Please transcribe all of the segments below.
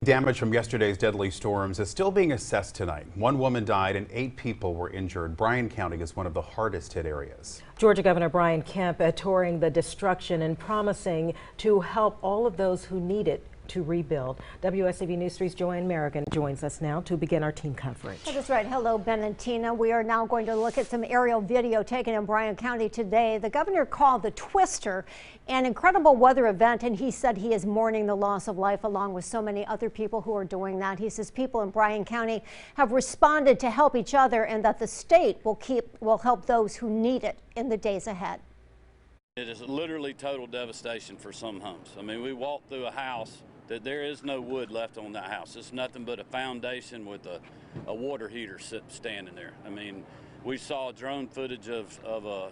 Damage from yesterday's deadly storms is still being assessed tonight. One woman died and 8 people were injured. Bryan County is one of the hardest hit areas. Georgia Governor Bryan Kemp touring the destruction and promising to help all of those who need it to rebuild. WSAV News 3's Joanne Merrigan joins us now to begin our team coverage. That's right. Hello, Ben and Tina. We are now going to look at some aerial video taken in Bryan County today. The governor called the Twister an incredible weather event, and he said he is mourning the loss of life along with so many other people who are doing that. He says people in Bryan County have responded to help each other and that the state will help those who need it in the days ahead. It is literally total devastation for some homes. I mean, we walked through a house that there is no wood left on that house. It's nothing but a foundation with a water heater standing there. I mean, we saw drone footage of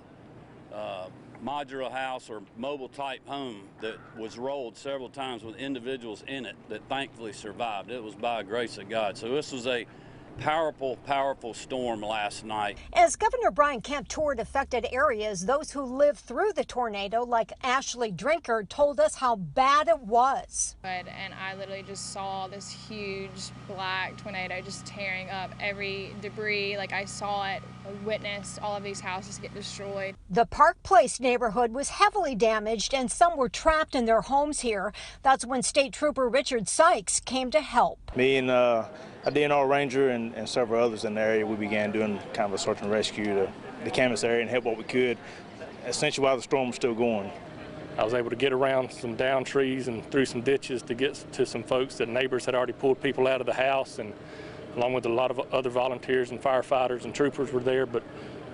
a modular house or mobile type home that was rolled several times with individuals in it that thankfully survived. It was by the grace of God. So this was a powerful storm last night. As Governor Bryan Kemp toured affected areas, those who lived through the tornado, like Ashley Drinker, told us how bad it was. And I literally just saw this huge black tornado just tearing up every debris. Like I saw it, witnessed all of these houses get destroyed. The Park Place neighborhood was heavily damaged and some were trapped in their homes here. That's when State Trooper Richard Sykes came to help. Me and a DNR ranger and several others in the area, we began doing kind of a search and rescue to the canvas area and help what we could, essentially while the storm was still going. I was able to get around some down trees and through some ditches to get to some folks that neighbors had already pulled people out of the house, and along with a lot of other volunteers and firefighters and troopers were there, but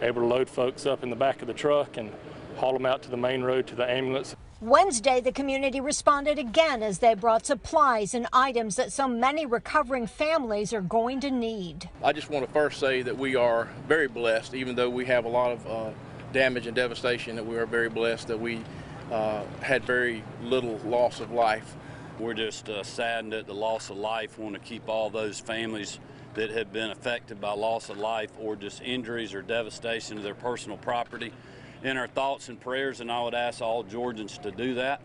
able to load folks up in the back of the truck and haul them out to the main road to the ambulance. Wednesday, the community responded again as they brought supplies and items that so many recovering families are going to need. I just want to first say that we are very blessed, even though we have a lot of damage and devastation, that we are very blessed that we had very little loss of life. We're just saddened at the loss of life. Want to keep all those families that have been affected by loss of life or just injuries or devastation to their personal property in our thoughts and prayers, and I would ask all Georgians to do that.